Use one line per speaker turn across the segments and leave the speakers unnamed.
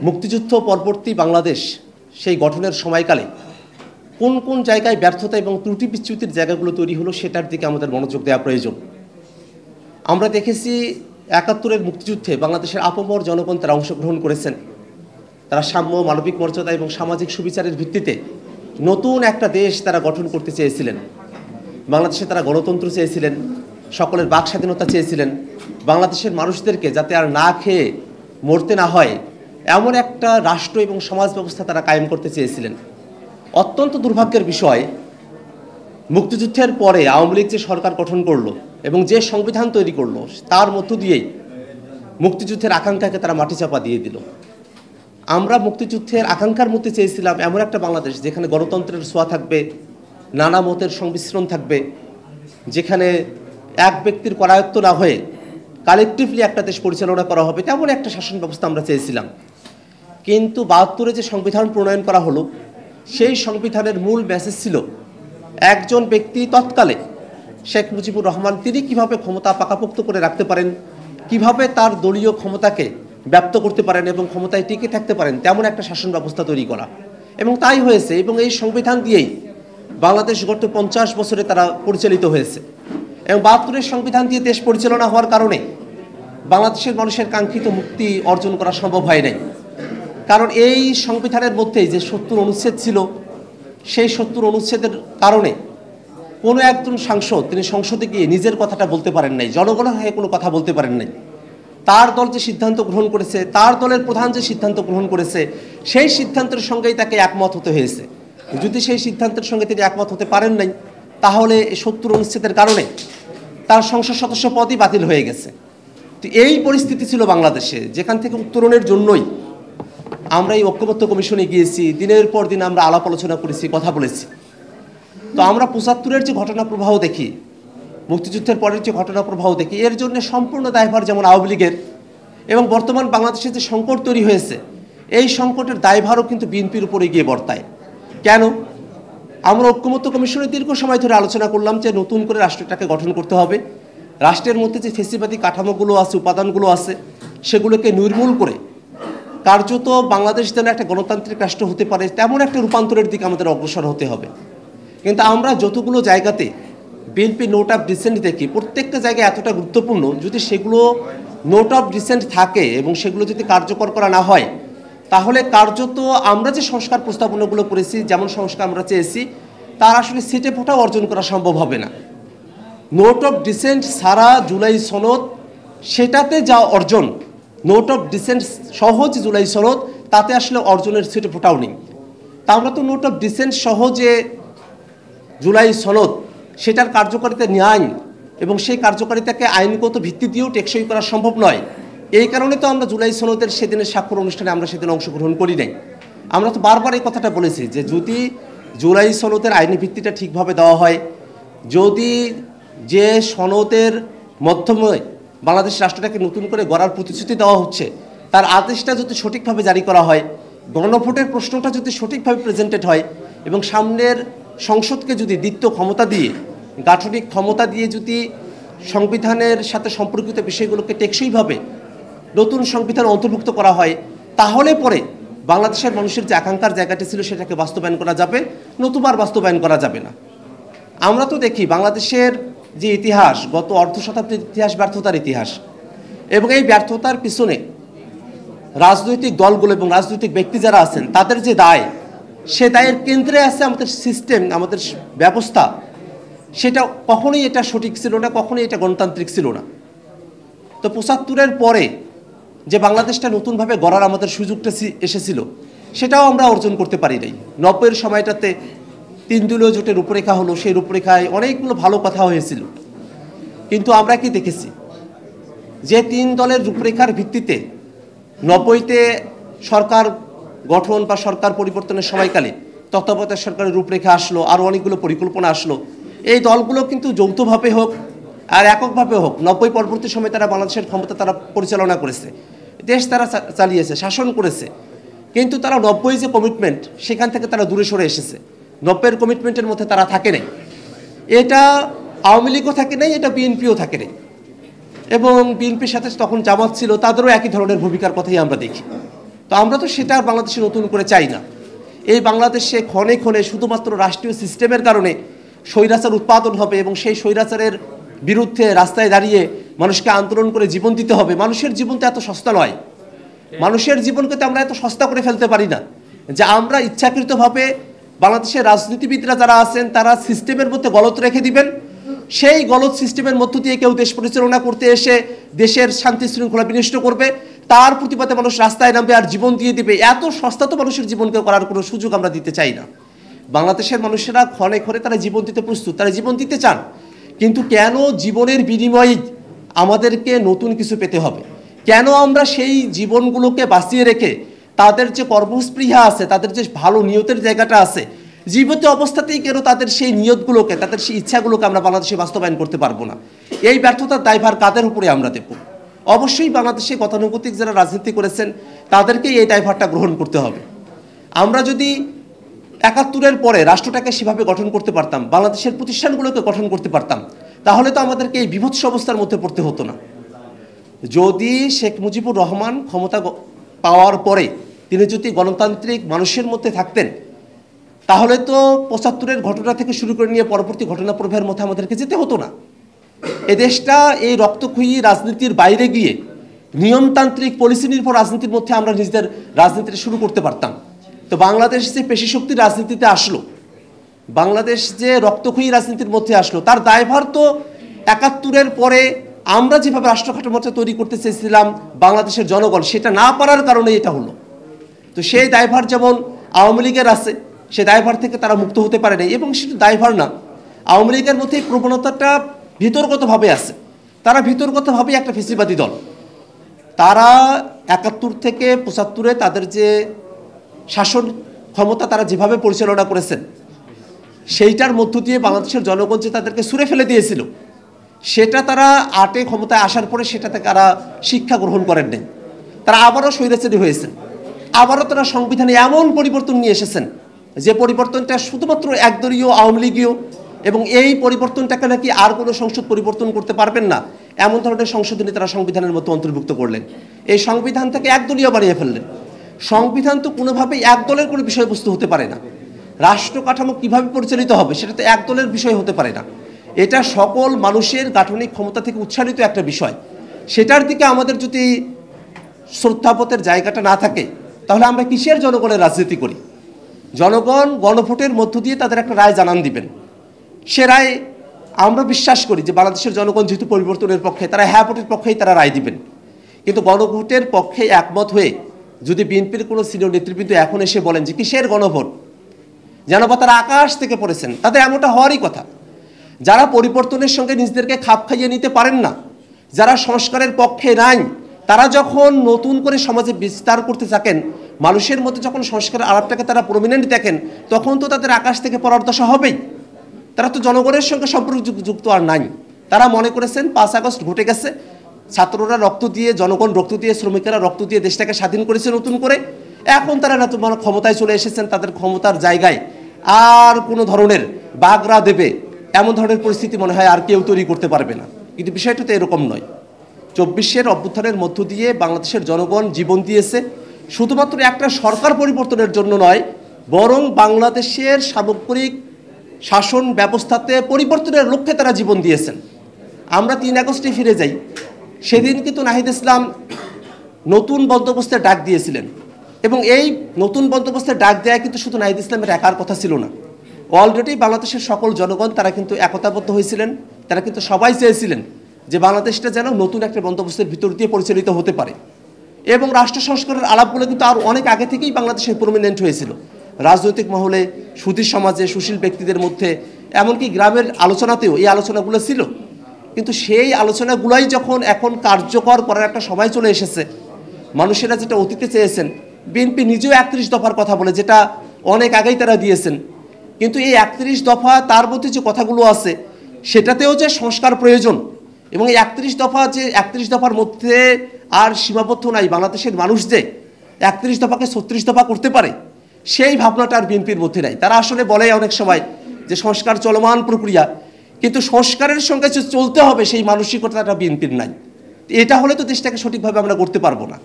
মুক্তিযুদ্ধ পরবর্তী বাংলাদেশ সেই গঠনের সময়কালে কোন কোন জায়গায় ব্যর্থতা এবং ত্রুটি বিচ্যুতির জায়গাগুলো তৈরি হলো সেটার দিকে আমাদের মনোযোগ দেওয়া প্রয়োজন। আমরা দেখেছি ৭১-এর মুক্তিযুদ্ধে বাংলাদেশের আপামর জনগণ তারা অংশগ্রহণ করেছেন। তারা সাম্য, মানবিক মর্যাদা এবং সামাজিক সুবিচারের ভিত্তিতে নতুন একটা দেশ তারা গঠন করতে চেয়েছিলেন। বাংলাদেশে তারা গণতন্ত্র চেয়েছিলেন, সকলের বাক স্বাধীনতা চেয়েছিলেন, বাংলাদেশের মানুষদেরকে যাতে আর না খেয়ে মরতে না হয় এমন একটা রাষ্ট্র এবং সমাজ ব্যবস্থা তারা কায়েম করতে চেয়েছিলেন। অত্যন্ত দুর্ভাগ্যের বিষয়, মুক্তিযুদ্ধের পরে আওয়ামী লীগ যে সরকার গঠন করলো এবং যে সংবিধান তৈরি করলো তার মধ্য দিয়েই মুক্তিযুদ্ধের আকাঙ্ক্ষাকে তারা মাটিচাপা দিয়ে দিল। আমরা মুক্তিযুদ্ধের আকাঙ্ক্ষার মধ্যে চেয়েছিলাম এমন একটা বাংলাদেশ যেখানে গণতন্ত্রের ছোঁয়া থাকবে, নানা মতের সংমিশ্রণ থাকবে, যেখানে এক ব্যক্তির করায়ত্ত না হয়ে কালেকটিভলি একটা দেশ পরিচালনা করা হবে, তেমন একটা শাসন ব্যবস্থা আমরা চেয়েছিলাম। কিন্তু ৭২-এ যে সংবিধান প্রণয়ন করা হলো সেই সংবিধানের মূল মেসেজ ছিল একজন ব্যক্তি তৎকালে শেখ মুজিবুর রহমান তিনি কিভাবে ক্ষমতা পাকাপোক্ত করে রাখতে পারেন, কিভাবে তার দলীয় ক্ষমতাকে ব্যপ্ত করতে পারেন এবং ক্ষমতায় টিকে থাকতে পারেন তেমন একটা শাসন ব্যবস্থা তৈরি করা, এবং তাই হয়েছে। এবং এই সংবিধান দিয়েই বাংলাদেশ গত ৫০ বছরে তারা পরিচালিত হয়েছে। এবং ৭২-এর সংবিধান দিয়ে দেশ পরিচালনা হওয়ার কারণে বাংলাদেশের মানুষের কাঙ্ক্ষিত মুক্তি অর্জন করা সম্ভব হয় নাই। কারণ এই সংবিধানের মধ্যেই যে ৭০ অনুচ্ছেদ ছিল, সেই ৭০ অনুচ্ছেদের কারণে কোনো একজন সাংসদ তিনি সংসদে গিয়ে নিজের কথাটা বলতে পারেন নাই, জনগণের হয়ে কোনো কথা বলতে পারেন নাই। তার দল যে সিদ্ধান্ত গ্রহণ করেছে, তার দলের প্রধান যে সিদ্ধান্ত গ্রহণ করেছে সেই সিদ্ধান্তের সঙ্গেই তাকে একমত হতে হয়েছে। যদি সেই সিদ্ধান্তের সঙ্গে তিনি একমত হতে পারেন নাই তাহলে ৭০ অনুচ্ছেদের কারণে তার সংসদ সদস্য পদই বাতিল হয়ে গেছে। তো এই পরিস্থিতি ছিল বাংলাদেশে, যেখান থেকে উত্তরণের জন্যই আমরা এই ঐক্যবদ্ধ কমিশনে গিয়েছি, দিনের পর দিন আমরা আলাপ আলোচনা করেছি, কথা বলেছি। তো আমরা ৭৫-এর যে ঘটনা প্রবাহ দেখি, মুক্তিযুদ্ধের পরের যে ঘটনা প্রবাহ দেখি, এর জন্য সম্পূর্ণ দায়ভার যেমন আওয়ামী লীগের, এবং বর্তমান বাংলাদেশে যে সংকট তৈরি হয়েছে এই সংকটের দায়ভারও কিন্তু বিএনপির উপরে গিয়ে বর্তায়। কেন? আমরা ঐক্যমত্য কমিশনে দীর্ঘ সময় ধরে আলোচনা করলাম যে নতুন করে রাষ্ট্রটাকে গঠন করতে হবে, রাষ্ট্রের মধ্যে যে ফেসিবাদী কাঠামোগুলো আছে, উপাদানগুলো আছে, সেগুলোকে নির্মূল করে কার্যত বাংলাদেশ যেন একটা গণতান্ত্রিক রাষ্ট্র হতে পারে তেমন একটা রূপান্তরের দিকে আমাদের অগ্রসর হতে হবে। কিন্তু আমরা যতগুলো জায়গাতে বিএনপি নোট অফ ডিসেন্ট দেখি, প্রত্যেকটা জায়গায় এতটা গুরুত্বপূর্ণ, যদি সেগুলো নোট অফ ডিসেন্ট থাকে এবং সেগুলো যদি কার্যকর করা না হয় তাহলে কার্যত আমরা যে সংস্কার প্রস্তাবনাগুলো করেছি, যেমন সংস্কার আমরা চেয়েছি, তার আসলে সিটে ফোটাও অর্জন করা সম্ভব হবে না। নোট অফ ডিসেন্ট সারা জুলাই সনদ, সেটাতে যা অর্জন, নোট অফ ডিসেন্ট সহজ জুলাই সনদ, তাতে আসলে অর্জনের সিটে ফোটাও নেই। তা আমরা তো নোট অফ ডিসেন্ট সহজে জুলাই সনদ সেটার কার্যকারিতা ন্যায় এবং সেই কার্যকারিতাকে আইনগত ভিত্তি দিয়েও টেকসই করা সম্ভব নয়। এই কারণে তো আমরা জুলাই সনদের সেদিনের স্বাক্ষর অনুষ্ঠানে আমরা সেদিন অংশগ্রহণ করি নাই। আমরা তো বারবার এই কথাটা বলেছি যে যদি জুলাই সনদের আইনি ভিত্তিটা ঠিকভাবে দেওয়া হয়, যদি যে সনদের মাধ্যমে বাংলাদেশ রাষ্ট্রটাকে নতুন করে গড়ার প্রতিশ্রুতি দেওয়া হচ্ছে তার আদেশটা যদি সঠিকভাবে জারি করা হয়, গণভোটের প্রশ্নটা যদি সঠিকভাবে প্রেজেন্টেড হয় এবং সামনের সংসদকে যদি দ্বিতীয় ক্ষমতা দিয়ে, গাঠনিক ক্ষমতা দিয়ে যদি সংবিধানের সাথে সম্পর্কিত বিষয়গুলোকে টেকসইভাবে নতুন সংবিধান অন্তর্ভুক্ত করা হয়, তাহলে পরে বাংলাদেশের মানুষের যে আকাঙ্ক্ষার জায়গাটি ছিল সেটাকে বাস্তবায়ন করা যাবে, নতুবার বাস্তবায়ন করা যাবে না। আমরা তো দেখি বাংলাদেশের যে ইতিহাস, গত অর্ধ শতাব্দীর ইতিহাস ব্যর্থতার ইতিহাস, এবং এই ব্যর্থতার পিছনে রাজনৈতিক দলগুলো এবং রাজনৈতিক ব্যক্তি যারা আছেন তাদের যে দায়, সে দায়ের কেন্দ্রে আছে আমাদের সিস্টেম, আমাদের ব্যবস্থা। সেটা কখনোই এটা সঠিক ছিল না, কখনোই এটা গণতান্ত্রিক ছিল না। তো ৭৫-এর পরে যে বাংলাদেশটা নতুনভাবে গড়ার আমাদের সুযোগটা এসেছিল সেটাও আমরা অর্জন করতে পারি নাই। ৯০-এর সময়টাতে ৩ দলীয় জোটের রূপরেখা হলো, সেই রূপরেখায় অনেকগুলো ভালো কথা হয়েছিল। কিন্তু আমরা কি দেখেছি যে ৩ দলের রূপরেখার ভিত্তিতে ৯০-তে সরকার গঠন বা সরকার পরিবর্তনের সময়কালে তত্ত্বাবধায়ক সরকারের রূপরেখা আসলো, আরও অনেকগুলো পরিকল্পনা আসলো। এই দলগুলো কিন্তু যৌথভাবে হোক আর এককভাবে হোক ৯০ পরবর্তী সময় তারা বাংলাদেশের ক্ষমতা তারা পরিচালনা করেছে, দেশ তারা চালিয়েছে, শাসন করেছে। কিন্তু তারা ৯০ যে কমিটমেন্ট সেখান থেকে তারা দূরে সরে এসেছে, ৯০-এর কমিটমেন্টের মধ্যে তারা থাকে নাই। এটা আওয়ামী লীগও থাকে নাই, এটা বিএনপিও থাকে নাই, এবং বিএনপির সাথে তখন জামাত ছিল, তাদেরও একই ধরনের ভূমিকার কথাই আমরা দেখি। তো আমরা তো সেটা আর বাংলাদেশে নতুন করে চাই না। এই বাংলাদেশে ক্ষণে ক্ষণে শুধুমাত্র রাষ্ট্রীয় সিস্টেমের কারণে স্বৈরাচার উৎপাদন হবে এবং সেই স্বৈরাচারের বিরুদ্ধে রাস্তায় দাঁড়িয়ে মানুষকে আন্দোলন করে জীবন দিতে হবে। মানুষের জীবন তো এত সস্তা নয়, মানুষের জীবনকে তো আমরা এত সস্তা করে ফেলতে পারি না যে আমরা ইচ্ছাকৃতভাবে বাংলাদেশের রাজনীতিবিদরা যারা আছেন তারা সিস্টেমের মধ্যে গলত রেখে দিবেন, সেই গলত সিস্টেমের মধ্য দিয়ে কেউ দেশ পরিচালনা করতে এসে দেশের শান্তি শৃঙ্খলা বিনষ্ট করবে, তার প্রতিবাদে মানুষ রাস্তায় নামবে আর জীবন দিয়ে দিবে। এত সস্তা তো মানুষের জীবনকে করার কোনো সুযোগ আমরা দিতে চাই না। বাংলাদেশের মানুষেরা ক্ষণে ক্ষণে তারা জীবন দিতে প্রস্তুত, তারা জীবন দিতে চান, কিন্তু কেন জীবনের বিনিময়ে আমাদেরকে নতুন কিছু পেতে হবে? কেন আমরা সেই জীবনগুলোকে বাঁচিয়ে রেখে তাদের যে কর্মস্পৃহা আছে, তাদের যে ভালো নিয়তের জায়গাটা আছে, জীবিত অবস্থাতেই কেন তাদের সেই নিয়তগুলোকে, তাদের সেই ইচ্ছাগুলোকে আমরা বাংলাদেশে বাস্তবায়ন করতে পারবো না? এই ব্যর্থতার দায়ভার কাদের উপরে আমরা দেব? অবশ্যই বাংলাদেশে গতানুগতিক যারা রাজনীতি করেছেন তাদেরকেই এই দায়ভারটা গ্রহণ করতে হবে। আমরা যদি ৭১-এর পরে রাষ্ট্রটাকে সেভাবে গঠন করতে পারতাম, বাংলাদেশের প্রতিষ্ঠানগুলোকে গঠন করতে পারতাম, তাহলে তো আমাদেরকে এই বিভৎস অবস্থার মধ্যে পড়তে হতো না। যদি শেখ মুজিবুর রহমান ক্ষমতা পাওয়ার পরে তিনি যদি গণতান্ত্রিক মানুষের মধ্যে থাকতেন, তাহলে তো ৭৫-এর ঘটনা থেকে শুরু করে নিয়ে পরবর্তী ঘটনা প্রবাহের মধ্যে আমাদেরকে যেতে হতো না। এ দেশটা এই রক্তক্ষয়ী রাজনীতির বাইরে গিয়ে নিয়মতান্ত্রিক পলিসি নির্ভর রাজনীতির মধ্যে আমরা নিজেদের রাজনীতিটা শুরু করতে পারতাম। তো বাংলাদেশ যে পেশিশক্তির রাজনীতিতে আসলো, বাংলাদেশ যে রক্তক্ষয়ী রাজনীতির মধ্যে আসলো, তার দায়ভার তো ৭১-এর পরে আমরা যেভাবে রাষ্ট্র কাঠামোটা তৈরি করতে চেয়েছিলাম বাংলাদেশের জনগণ সেটা না পারার কারণে এটা হলো। তো সেই দায়ভার যেমন আওয়ামী লীগের আছে, সে দায়ভার থেকে তারা মুক্ত হতে পারে নাই। এবং সেটা দায়ভার না, আওয়ামী লীগের মধ্যে এই প্রবণতাটা ভিতরগতভাবে আছে। তারা ভিতরগতভাবে একটা ফেসিবাদী দল। তারা ৭১ থেকে ৭৫-এ তাদের যে শাসন ক্ষমতা তারা যেভাবে পরিচালনা করেছেন, সেইটার মধ্য দিয়ে বাংলাদেশের জনগণ যে তাদেরকে ছুঁড়ে ফেলে দিয়েছিল, সেটা তারা ৮-এ ক্ষমতায় আসার পরে সেটাতে তারা শিক্ষা গ্রহণ করেন নাই। তারা আবারও স্বৈরাচারী হয়েছেন, আবারও তারা সংবিধানে এমন পরিবর্তন নিয়ে এসেছেন যে পরিবর্তনটা শুধুমাত্র একদলীয় আওয়ামী লীগীয়, এবং এই পরিবর্তনটাকে নাকি আর কোনো সংসদ পরিবর্তন করতে পারবেন না এমন ধরনের সংশোধনী তারা সংবিধানের মধ্যে অন্তর্ভুক্ত করলেন। এই সংবিধান থেকে একদলীয় বানিয়ে ফেললেন। সংবিধান তো কোনোভাবেই এক দলের কোনো বিষয়বস্তু হতে পারে না। রাষ্ট্র কাঠামো কীভাবে পরিচালিত হবে সেটা তো এক দলের বিষয় হতে পারে না। এটা সকল মানুষের গাঠনিক ক্ষমতা থেকে উচ্চারিত একটা বিষয়। সেটার দিকে আমাদের যদি শ্রদ্ধাবোধের জায়গাটা না থাকে, তাহলে আমরা কিসের জনগণের রাজনীতি করি? জনগণ গণভোটের মধ্য দিয়ে তাদের একটা রায় জানান দিবেন। সে রায় আমরা বিশ্বাস করি যে বাংলাদেশের জনগণ যেহেতু পরিবর্তনের পক্ষে, তারা হ্যাঁ ভোটের পক্ষেই তারা রায় দিবেন। কিন্তু গণভোটের পক্ষে একমত হয়ে যদি বিএনপির কোনো সিনিয়র নেতৃবৃন্দ এখন এসে বলেন যে কিসের গণভোট, যেন বা তারা আকাশ থেকে পড়েছেন, তাদের এমনটা হওয়ারই কথা। যারা পরিবর্তনের সঙ্গে নিজেদেরকে খাপ খাইয়ে নিতে পারেন না, যারা সংস্কারের পক্ষে নাই, তারা যখন নতুন করে সমাজে বিস্তার করতে থাকেন, মানুষের মধ্যে যখন সংস্কারের আলাপটাকে তারা প্রমিনেন্ট দেখেন, তখন তো তাদের আকাশ থেকে পড়ার দশা হবেই। তারা তো জনগণের সঙ্গে সম্পর্কযুক্ত আর নাই। তারা মনে করেছেন ৫ আগস্ট ঘটে গেছে, ছাত্ররা রক্ত দিয়ে, জনগণ রক্ত দিয়ে, শ্রমিকেরা রক্ত দিয়ে দেশটাকে স্বাধীন করেছে নতুন করে। এখন তারা না তোমার ক্ষমতায় চলে এসেছেন, তাদের ক্ষমতার জায়গায় আর কোনো ধরনের বাগড়া দেবে এমন ধরনের পরিস্থিতি মনে হয় আর কেউ তৈরি করতে পারবে না। কিন্তু বিষয়টা তো এরকম নয়। ২৪-এর অভ্যুত্থানের মধ্য দিয়ে বাংলাদেশের জনগণ জীবন দিয়েছে শুধুমাত্র একটা সরকার পরিবর্তনের জন্য নয়, বরং বাংলাদেশের সামগ্রিক শাসন ব্যবস্থাতে পরিবর্তনের লক্ষ্যে তারা জীবন দিয়েছেন। আমরা ৩ আগস্টে ফিরে যাই, সেদিন কিন্তু নাহিদ ইসলাম নতুন বন্দোবস্তের ডাক দিয়েছিলেন, এবং এই নতুন বন্দোবস্তের ডাক দেওয়া কিন্তু শুধু নাহিদ ইসলামের একার কথা ছিল না। অলরেডি বাংলাদেশের সকল জনগণ তারা কিন্তু একতাবদ্ধ হয়েছিলেন। তারা কিন্তু সবাই চেয়েছিলেন যে বাংলাদেশটা যেন নতুন একটা বন্দোবস্তের ভিতর দিয়ে পরিচালিত হতে পারে। এবং রাষ্ট্র সংস্কারের আলাপগুলো কিন্তু আর অনেক আগে থেকেই বাংলাদেশে প্রমিনেন্ট হয়েছিল, রাজনৈতিক মহলে, সুধী সমাজে, সুশীল ব্যক্তিদের মধ্যে, এমনকি গ্রামের আলোচনাতেও এই আলোচনাগুলো ছিল। কিন্তু সেই আলোচনাগুলোই যখন এখন কার্যকর করার একটা সময় চলে এসেছে, মানুষেরা যেটা অতীতে চেয়েছেন, বিএনপি নিজেও ৩১ দফার কথা বলে, যেটা অনেক আগেই তারা দিয়েছেন। কিন্তু এই ৩১ দফা, তার মধ্যে যে কথাগুলো আছে সেটাতেও যে সংস্কার প্রয়োজন, এবং এই ৩১ দফা যে ৩১ দফার মধ্যে আর সীমাবদ্ধ নাই, বাংলাদেশের মানুষ যে ৩১ দফাকে ৩৬ দফা করতে পারে, সেই ভাবনাটা আর বিএনপির মধ্যে নাই। তারা আসলে বলে অনেক সময় যে সংস্কার চলমান প্রক্রিয়া, কিন্তু সংস্কারের সঙ্গে যে চলতে হবে সেই মানসিকতাটা বিএনপির নাই। এটা হলে তো দেশটাকে সঠিকভাবে আমরা করতে পারবো না।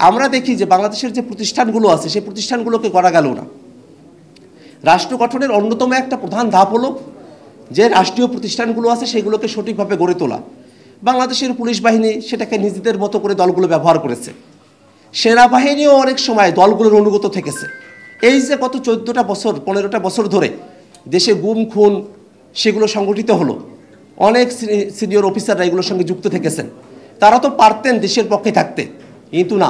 আমরা দেখি যে বাংলাদেশের যে প্রতিষ্ঠানগুলো আছে সেই প্রতিষ্ঠানগুলোকে গড়া গেল না। রাষ্ট্র গঠনের অন্যতম একটা প্রধান ধাপ হলো যে রাষ্ট্রীয় প্রতিষ্ঠানগুলো আছে সেগুলোকে সঠিকভাবে গড়ে তোলা। বাংলাদেশের পুলিশ বাহিনী সেটাকে নিজেদের মতো করে দলগুলো ব্যবহার করেছে। সেনাবাহিনীও অনেক সময় দলগুলোর অনুগত থেকেছে। এই যে গত 14টা বছর 15টা বছর ধরে দেশে গুম খুন সেগুলো সংগঠিত হলো, অনেক সিনিয়র অফিসাররা এগুলোর সঙ্গে যুক্ত থেকেছেন। তারা তো পারতেন দেশের পক্ষে থাকতে, কিন্তু না,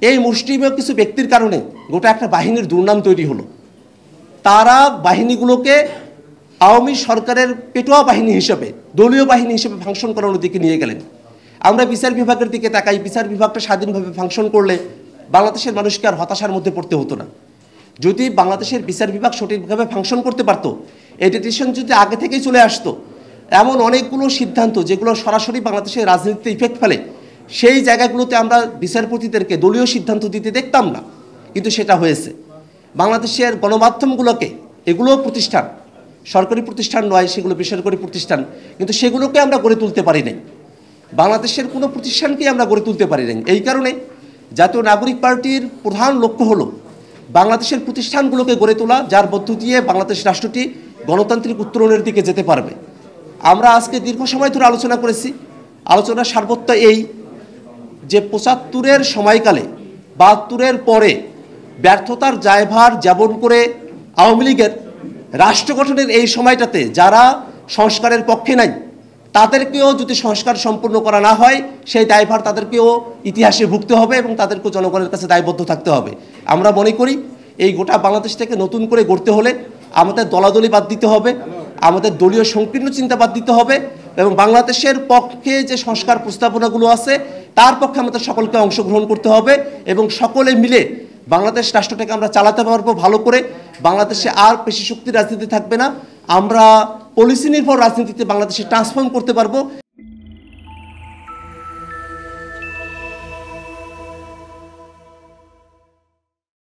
এই মুষ্টিমেয় কিছু ব্যক্তির কারণে গোটা একটা বাহিনীর দুর্নাম তৈরি হলো। তারা বাহিনীগুলোকে আওয়ামী সরকারের পেটোয়া বাহিনী হিসেবে, দলীয় বাহিনী হিসেবে ফাংশন করানোর দিকে নিয়ে গেলেন। আমরা বিচার বিভাগের দিকে তাকাই, বিচার বিভাগটা স্বাধীনভাবে ফাংশন করলে বাংলাদেশের মানুষকে আর হতাশার মধ্যে পড়তে হতো না। যদি বাংলাদেশের বিচার বিভাগ সঠিকভাবে ফাংশন করতে পারত, এই ডিসিশন যদি আগে থেকেই চলে আসতো, এমন অনেকগুলো সিদ্ধান্ত যেগুলো সরাসরি বাংলাদেশের রাজনীতিতে ইফেক্ট ফেলে, সেই জায়গাগুলোতে আমরা বিচারপতিদেরকে দলীয় সিদ্ধান্ত দিতে দেখতাম না। কিন্তু সেটা হয়েছে। বাংলাদেশের গণমাধ্যমগুলোকে, এগুলো প্রতিষ্ঠান, সরকারি প্রতিষ্ঠান নয়, সেগুলো বেসরকারি প্রতিষ্ঠান, কিন্তু সেগুলোকে আমরা গড়ে তুলতে পারি নাই। বাংলাদেশের কোনো প্রতিষ্ঠানকেই আমরা গড়ে তুলতে পারি নাই। এই কারণে জাতীয় নাগরিক পার্টির প্রধান লক্ষ্য হলো বাংলাদেশের প্রতিষ্ঠানগুলোকে গড়ে তোলা, যার মধ্য দিয়ে বাংলাদেশ রাষ্ট্রটি গণতান্ত্রিক উত্তরণের দিকে যেতে পারবে। আমরা আজকে দীর্ঘ সময় ধরে আলোচনা করেছি। আলোচনার সারবত্য এই যে 75-এর সময়কালে 72-এর পরে ব্যর্থতার দায়ভার যেমন করে আওয়ামী লীগের, রাষ্ট্র গঠনের এই সময়টাতে যারা সংস্কারের পক্ষে নাই তাদেরকেও যদি সংস্কার সম্পূর্ণ করা না হয়, সেই দায়ভার তাদেরকেও ইতিহাসে ভুগতে হবে এবং তাদেরকেও জনগণের কাছে দায়বদ্ধ থাকতে হবে। আমরা মনে করি এই গোটা বাংলাদেশটাকে নতুন করে গড়তে হলে আমাদের দলাদলি বাদ দিতে হবে, আমাদের দলীয় সংকীর্ণ চিন্তা বাদ দিতে হবে এবং বাংলাদেশের পক্ষে যে সংস্কার প্রস্তাবনাগুলো আছে তার পক্ষে আমাদের সকলকে অংশগ্রহণ করতে হবে এবং সকলে মিলে বাংলাদেশ রাষ্ট্রটাকে আমরা চালাতে পারবো ভালো করে। বাংলাদেশে আর পেশি শক্তির রাজনীতি থাকবে না, আমরা পলিসি নির্ভর রাজনীতিতে বাংলাদেশে ট্রান্সফর্ম করতে পারবো।